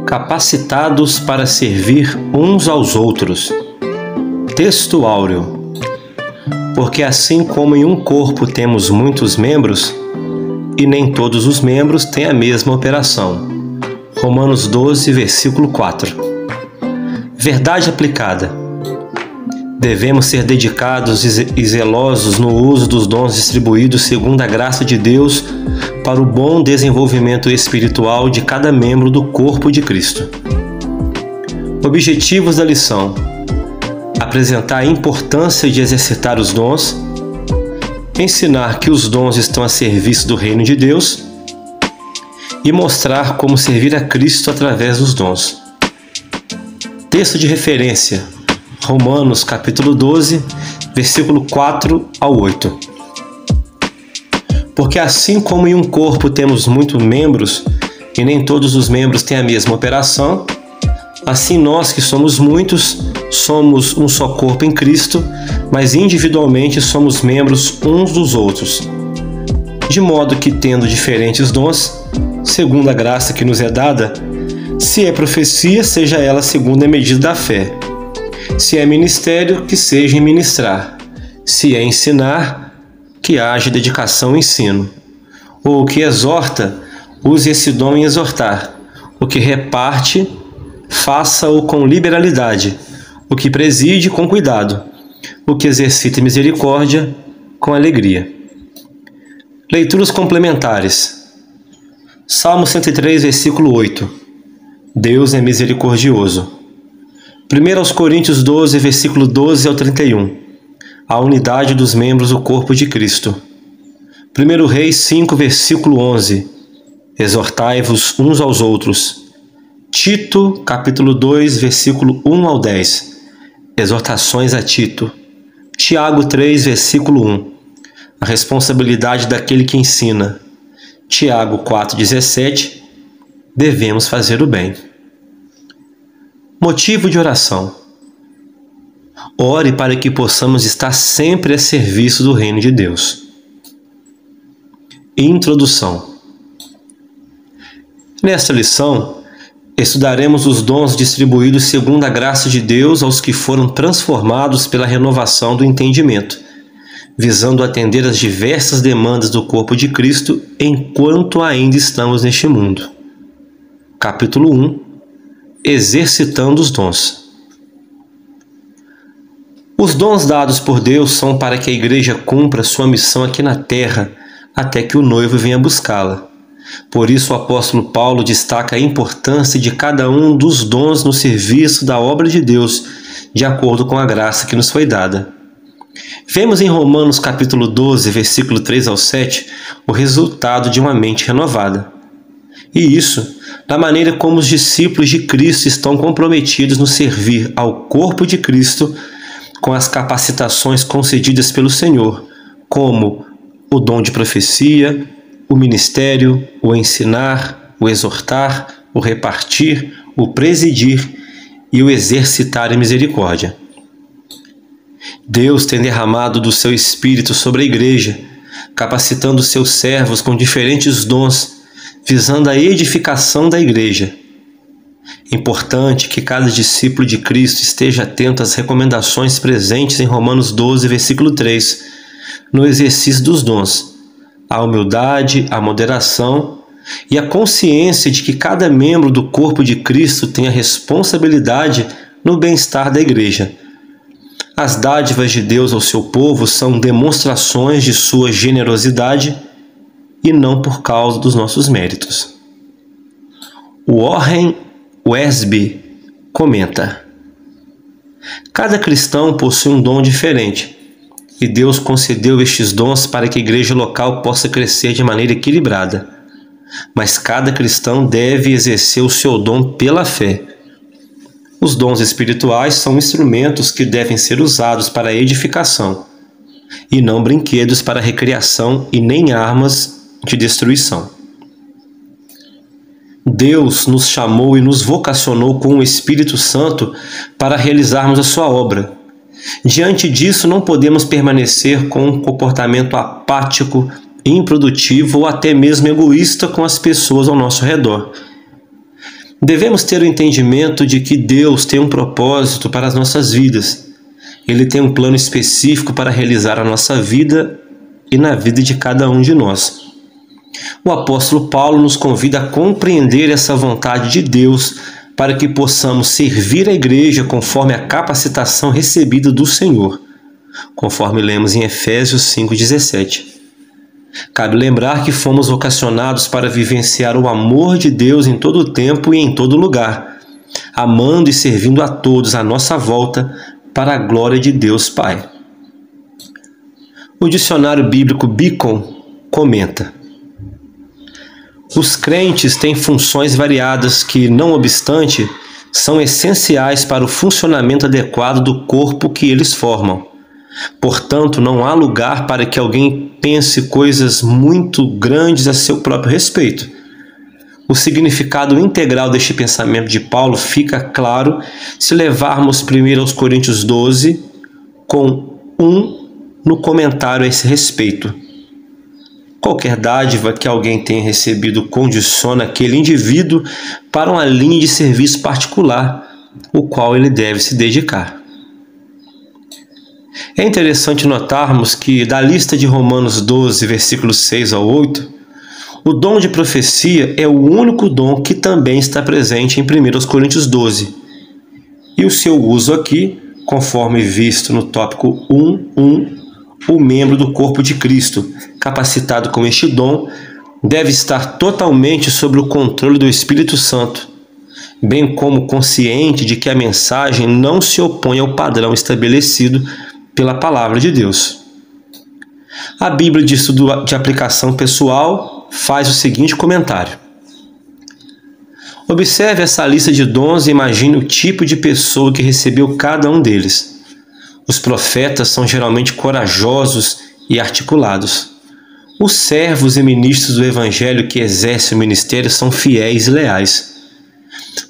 Capacitados para servir uns aos outros. Texto áureo. Porque assim como em um corpo temos muitos membros, e nem todos os membros têm a mesma operação. Romanos 12, versículo 4. Verdade aplicada. Devemos ser dedicados e zelosos no uso dos dons distribuídos segundo a graça de Deus para o bom desenvolvimento espiritual de cada membro do corpo de Cristo. Objetivos da lição: apresentar a importância de exercitar os dons, ensinar que os dons estão a serviço do reino de Deus e mostrar como servir a Cristo através dos dons. Texto de referência: Romanos capítulo 12, versículo 4 ao 8. Porque assim como em um corpo temos muitos membros, e nem todos os membros têm a mesma operação, assim nós que somos muitos, somos um só corpo em Cristo, mas individualmente somos membros uns dos outros. De modo que, tendo diferentes dons, segundo a graça que nos é dada, se é profecia, seja ela segundo a medida da fé. Se é ministério, que seja em ministrar. Se é ensinar, que haja dedicação ao ensino. Ou o que exorta, use esse dom em exortar. O que reparte, faça-o com liberalidade. O que preside, com cuidado. O que exercita misericórdia, com alegria. Leituras complementares. Salmo 103, versículo 8. Deus é misericordioso. 1 Coríntios 12, versículo 12 ao 31. A unidade dos membros do corpo de Cristo. 1 Reis 5, versículo 11. Exortai-vos uns aos outros. Tito, capítulo 2, versículo 1 ao 10. Exortações a Tito. Tiago 3, versículo 1. A responsabilidade daquele que ensina. Tiago 4, 17. Devemos fazer o bem. Motivo de oração. Ore para que possamos estar sempre a serviço do reino de Deus. Introdução. Nesta lição, estudaremos os dons distribuídos segundo a graça de Deus aos que foram transformados pela renovação do entendimento, visando atender às diversas demandas do corpo de Cristo enquanto ainda estamos neste mundo. Capítulo 1. Exercitando os dons. Os dons dados por Deus são para que a igreja cumpra sua missão aqui na terra, até que o noivo venha buscá-la. Por isso o apóstolo Paulo destaca a importância de cada um dos dons no serviço da obra de Deus, de acordo com a graça que nos foi dada. Vemos em Romanos capítulo 12, versículo 3 ao 7, o resultado de uma mente renovada. E isso, da maneira como os discípulos de Cristo estão comprometidos no servir ao corpo de Cristo, com as capacitações concedidas pelo Senhor, como o dom de profecia, o ministério, o ensinar, o exortar, o repartir, o presidir e o exercitar em misericórdia. Deus tem derramado do seu Espírito sobre a igreja, capacitando seus servos com diferentes dons, visando a edificação da igreja. Importante que cada discípulo de Cristo esteja atento às recomendações presentes em Romanos 12, versículo 3, no exercício dos dons, a humildade, a moderação e a consciência de que cada membro do corpo de Cristo tem a responsabilidade no bem-estar da igreja. As dádivas de Deus ao seu povo são demonstrações de sua generosidade e não por causa dos nossos méritos. Warren Wiersbe comenta: cada cristão possui um dom diferente, e Deus concedeu estes dons para que a igreja local possa crescer de maneira equilibrada. Mas cada cristão deve exercer o seu dom pela fé. Os dons espirituais são instrumentos que devem ser usados para a edificação, e não brinquedos para recreação e nem armas de destruição. Deus nos chamou e nos vocacionou com o Espírito Santo para realizarmos a sua obra. Diante disso, não podemos permanecer com um comportamento apático, improdutivo ou até mesmo egoísta com as pessoas ao nosso redor. Devemos ter o entendimento de que Deus tem um propósito para as nossas vidas. Ele tem um plano específico para realizar a nossa vida e na vida de cada um de nós. O apóstolo Paulo nos convida a compreender essa vontade de Deus para que possamos servir a igreja conforme a capacitação recebida do Senhor, conforme lemos em Efésios 5,17. Cabe lembrar que fomos vocacionados para vivenciar o amor de Deus em todo o tempo e em todo lugar, amando e servindo a todos à nossa volta para a glória de Deus Pai. O dicionário bíblico Beacon comenta: os crentes têm funções variadas que, não obstante, são essenciais para o funcionamento adequado do corpo que eles formam. Portanto, não há lugar para que alguém pense coisas muito grandes a seu próprio respeito. O significado integral deste pensamento de Paulo fica claro se levarmos primeiro aos Coríntios 12, com 1 no comentário a esse respeito. Qualquer dádiva que alguém tenha recebido condiciona aquele indivíduo para uma linha de serviço particular, o qual ele deve se dedicar. É interessante notarmos que, da lista de Romanos 12, versículos 6 ao 8, o dom de profecia é o único dom que também está presente em 1 Coríntios 12. E o seu uso aqui, conforme visto no tópico 1.1, o membro do corpo de Cristo, capacitado com este dom, deve estar totalmente sob o controle do Espírito Santo, bem como consciente de que a mensagem não se opõe ao padrão estabelecido pela palavra de Deus. A Bíblia de Estudo de Aplicação Pessoal faz o seguinte comentário: observe essa lista de dons e imagine o tipo de pessoa que recebeu cada um deles. Os profetas são geralmente corajosos e articulados. Os servos e ministros do Evangelho que exercem o ministério são fiéis e leais.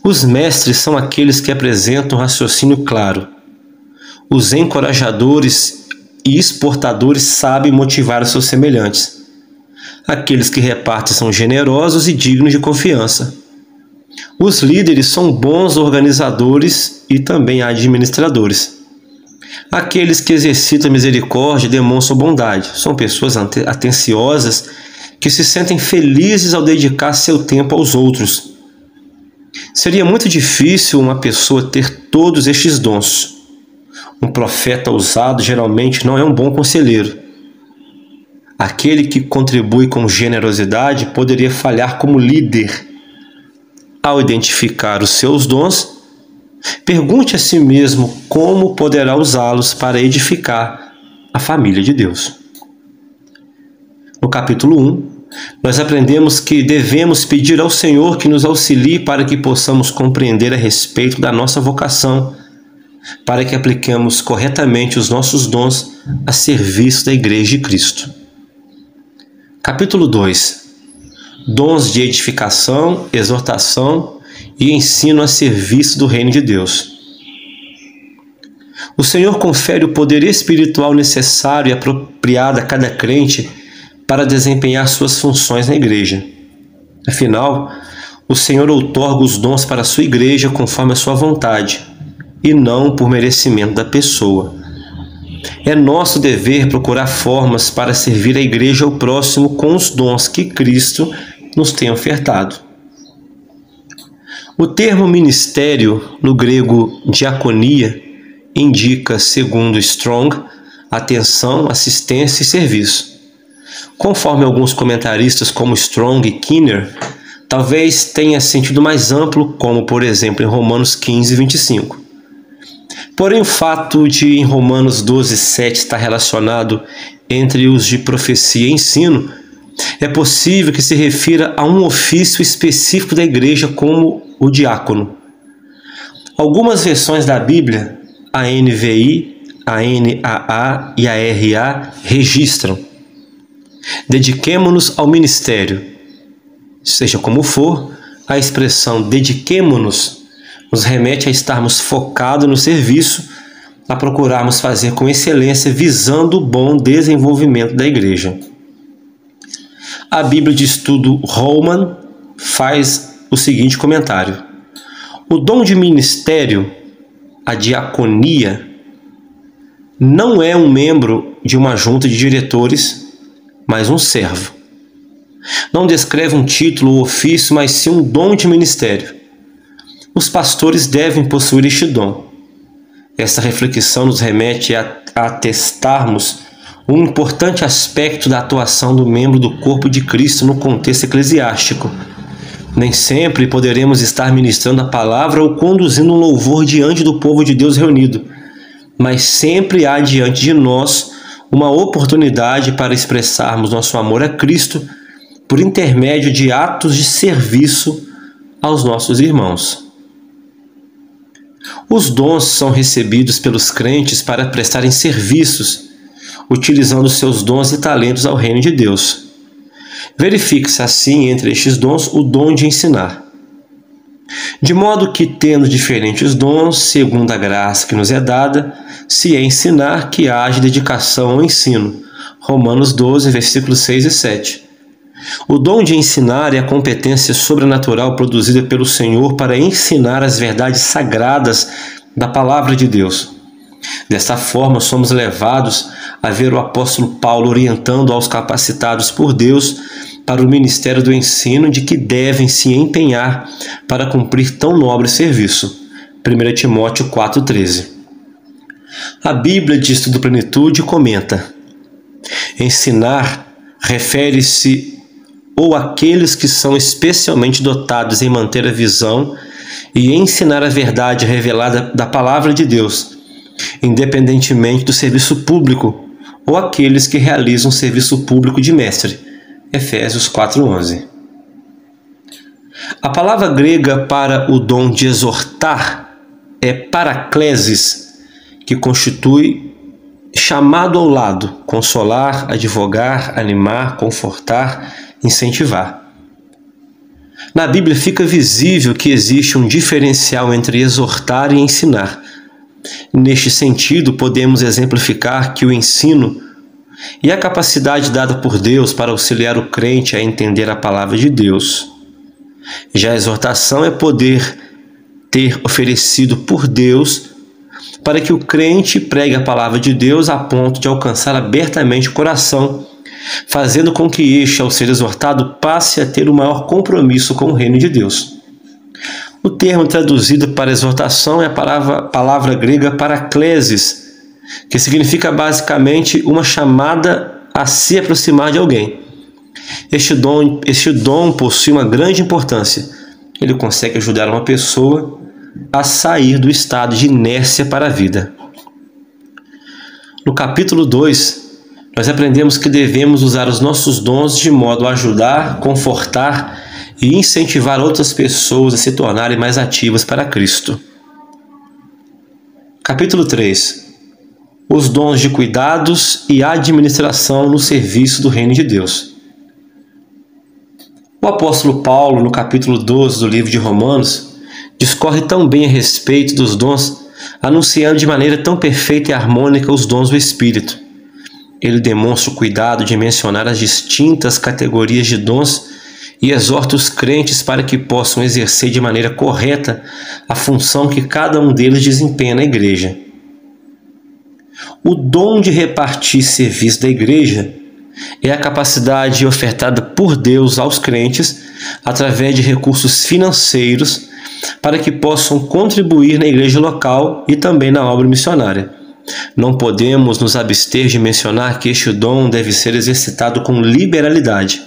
Os mestres são aqueles que apresentam um raciocínio claro. Os encorajadores e exportadores sabem motivar os seus semelhantes. Aqueles que repartem são generosos e dignos de confiança. Os líderes são bons organizadores e também administradores. Aqueles que exercitam misericórdia demonstram bondade. São pessoas atenciosas que se sentem felizes ao dedicar seu tempo aos outros. Seria muito difícil uma pessoa ter todos estes dons. Um profeta ousado geralmente não é um bom conselheiro. Aquele que contribui com generosidade poderia falhar como líder. Ao identificar os seus dons, pergunte a si mesmo como poderá usá-los para edificar a família de Deus. No capítulo 1, nós aprendemos que devemos pedir ao Senhor que nos auxilie para que possamos compreender a respeito da nossa vocação, para que apliquemos corretamente os nossos dons a serviço da Igreja de Cristo. Capítulo 2. Dons de edificação, exortação e ensino a serviço do reino de Deus. O Senhor confere o poder espiritual necessário e apropriado a cada crente para desempenhar suas funções na igreja. Afinal, o Senhor outorga os dons para a sua igreja conforme a sua vontade, e não por merecimento da pessoa. É nosso dever procurar formas para servir a igreja ao próximo com os dons que Cristo nos tem ofertado. O termo ministério, no grego diaconia, indica, segundo Strong, atenção, assistência e serviço. Conforme alguns comentaristas como Strong e Kinner, talvez tenha sentido mais amplo, como por exemplo em Romanos 15, 25. Porém, o fato de em Romanos 12, 7 estar relacionado entre os de profecia e ensino, é possível que se refira a um ofício específico da igreja como o diácono. Algumas versões da Bíblia, a NVI, a NAA e a RA, registram: dediquemo-nos ao ministério. Seja como for, a expressão dediquemo-nos nos remete a estarmos focados no serviço, a procurarmos fazer com excelência visando o bom desenvolvimento da igreja. A Bíblia de Estudo Holman faz o seguinte comentário: O dom de ministério, a diaconia, não é um membro de uma junta de diretores, mas um servo. Não descreve um título ou ofício, mas sim um dom de ministério. Os pastores devem possuir este dom. Essa reflexão nos remete a atestarmos um importante aspecto da atuação do membro do corpo de Cristo no contexto eclesiástico. Nem sempre poderemos estar ministrando a palavra ou conduzindo um louvor diante do povo de Deus reunido, mas sempre há diante de nós uma oportunidade para expressarmos nosso amor a Cristo por intermédio de atos de serviço aos nossos irmãos. Os dons são recebidos pelos crentes para prestarem serviços, utilizando seus dons e talentos ao reino de Deus. Verifique-se assim entre estes dons o dom de ensinar. De modo que, tendo diferentes dons, segundo a graça que nos é dada, se é ensinar, que haja dedicação ao ensino. Romanos 12, versículos 6 e 7. O dom de ensinar é a competência sobrenatural produzida pelo Senhor para ensinar as verdades sagradas da Palavra de Deus. Desta forma, somos levados a ver o apóstolo Paulo orientando aos capacitados por Deus para o ministério do ensino de que devem se empenhar para cumprir tão nobre serviço. 1 Timóteo 4,13. A Bíblia de Estudo Plenitude comenta: ensinar refere-se ou àqueles que são especialmente dotados em manter a visão e ensinar a verdade revelada da Palavra de Deus, independentemente do serviço público, ou aqueles que realizam serviço público de mestre. Efésios 4,11. A palavra grega para o dom de exortar é paraklesis, que constitui chamado ao lado, consolar, advogar, animar, confortar, incentivar. Na Bíblia fica visível que existe um diferencial entre exortar e ensinar. Neste sentido, podemos exemplificar que o ensino e a capacidade dada por Deus para auxiliar o crente a entender a palavra de Deus. Já a exortação é poder ter oferecido por Deus para que o crente pregue a palavra de Deus a ponto de alcançar abertamente o coração, fazendo com que este, ao ser exortado, passe a ter o maior compromisso com o reino de Deus. O termo traduzido para exortação é a palavra grega paraklesis, que significa basicamente uma chamada a se aproximar de alguém. Este dom possui uma grande importância. Ele consegue ajudar uma pessoa a sair do estado de inércia para a vida. No capítulo 2, nós aprendemos que devemos usar os nossos dons de modo a ajudar, confortar e incentivar outras pessoas a se tornarem mais ativas para Cristo. Capítulo 3. Os dons de cuidados e administração no serviço do reino de Deus. O apóstolo Paulo, no capítulo 12 do livro de Romanos, discorre tão bem a respeito dos dons, anunciando de maneira tão perfeita e harmônica os dons do Espírito. Ele demonstra o cuidado de mencionar as distintas categorias de dons e exorta os crentes para que possam exercer de maneira correta a função que cada um deles desempenha na igreja. O dom de repartir serviço da igreja é a capacidade ofertada por Deus aos crentes através de recursos financeiros para que possam contribuir na igreja local e também na obra missionária. Não podemos nos abster de mencionar que este dom deve ser exercitado com liberalidade.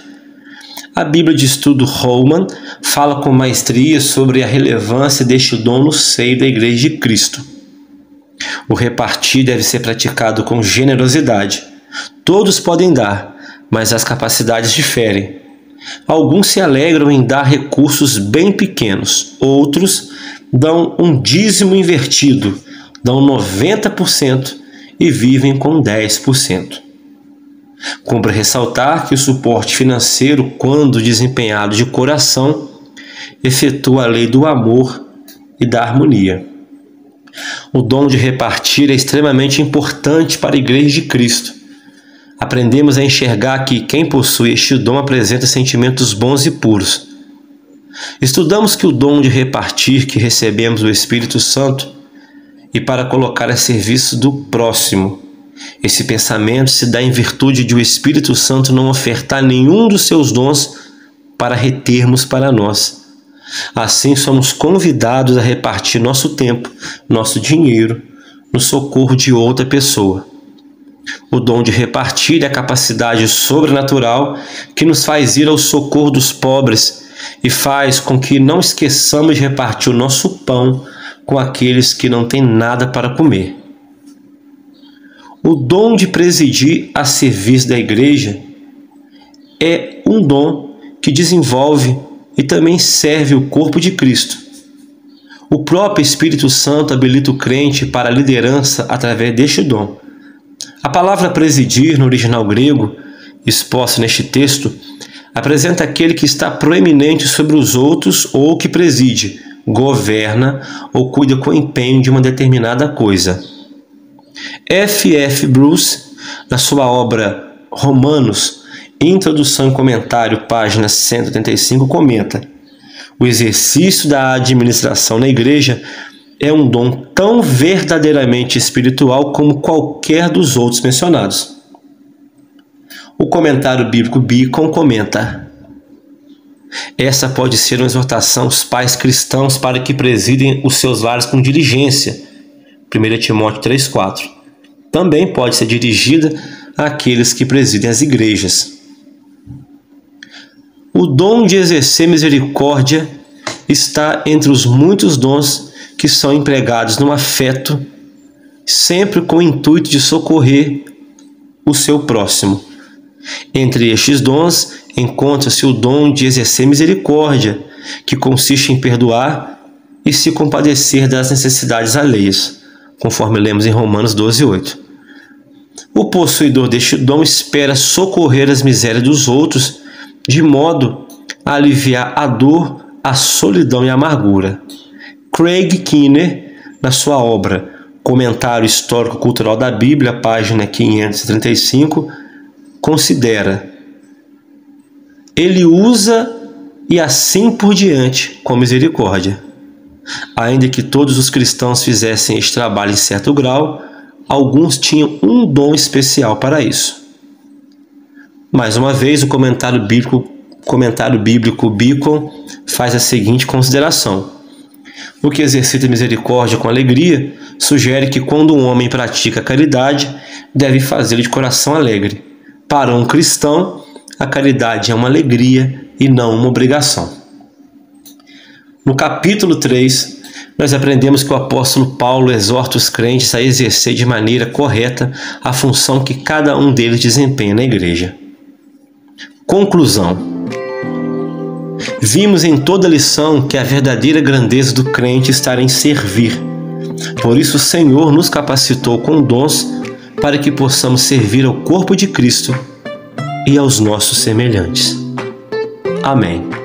A Bíblia de Estudo Holman fala com maestria sobre a relevância deste dom no seio da Igreja de Cristo. O repartir deve ser praticado com generosidade. Todos podem dar, mas as capacidades diferem. Alguns se alegram em dar recursos bem pequenos, outros dão um dízimo invertido, dão 90% e vivem com 10%. Cumpre ressaltar que o suporte financeiro, quando desempenhado de coração, efetua a lei do amor e da harmonia. O dom de repartir é extremamente importante para a Igreja de Cristo. Aprendemos a enxergar que quem possui este dom apresenta sentimentos bons e puros. Estudamos que o dom de repartir que recebemos do Espírito Santo e para colocar a serviço do próximo. Esse pensamento se dá em virtude de o Espírito Santo não ofertar nenhum dos seus dons para retermos para nós. Assim, somos convidados a repartir nosso tempo, nosso dinheiro, no socorro de outra pessoa. O dom de repartir é a capacidade sobrenatural que nos faz ir ao socorro dos pobres e faz com que não esqueçamos de repartir o nosso pão com aqueles que não têm nada para comer. O dom de presidir a serviço da igreja é um dom que desenvolve e também serve o corpo de Cristo. O próprio Espírito Santo habilita o crente para a liderança através deste dom. A palavra presidir, no original grego, exposta neste texto, apresenta aquele que está proeminente sobre os outros ou que preside, governa ou cuida com empenho de uma determinada coisa. F.F. Bruce, na sua obra Romanos, Introdução e Comentário, página 185, comenta: o exercício da administração na igreja é um dom tão verdadeiramente espiritual como qualquer dos outros mencionados. O comentário bíblico Beacon comenta: essa pode ser uma exortação aos pais cristãos para que presidem os seus lares com diligência. 1 Timóteo 3,4. Também pode ser dirigida àqueles que presidem as igrejas. O dom de exercer misericórdia está entre os muitos dons que são empregados no afeto, sempre com o intuito de socorrer o seu próximo. Entre estes dons encontra-se o dom de exercer misericórdia, que consiste em perdoar e se compadecer das necessidades alheias, conforme lemos em Romanos 12:8. O possuidor deste dom espera socorrer as misérias dos outros, de modo a aliviar a dor, a solidão e a amargura. Craig Keener, na sua obra Comentário Histórico-Cultural da Bíblia, página 535, considera: ele usa e assim por diante com misericórdia. Ainda que todos os cristãos fizessem este trabalho em certo grau, alguns tinham um dom especial para isso. Mais uma vez, o comentário bíblico Beacon faz a seguinte consideração: o que exercita misericórdia com alegria sugere que quando um homem pratica caridade, deve fazê-lo de coração alegre. Para um cristão, a caridade é uma alegria e não uma obrigação. No capítulo 3, nós aprendemos que o apóstolo Paulo exorta os crentes a exercer de maneira correta a função que cada um deles desempenha na igreja. Conclusão. Vimos em toda a lição que a verdadeira grandeza do crente está em servir. Por isso o Senhor nos capacitou com dons para que possamos servir ao corpo de Cristo e aos nossos semelhantes. Amém.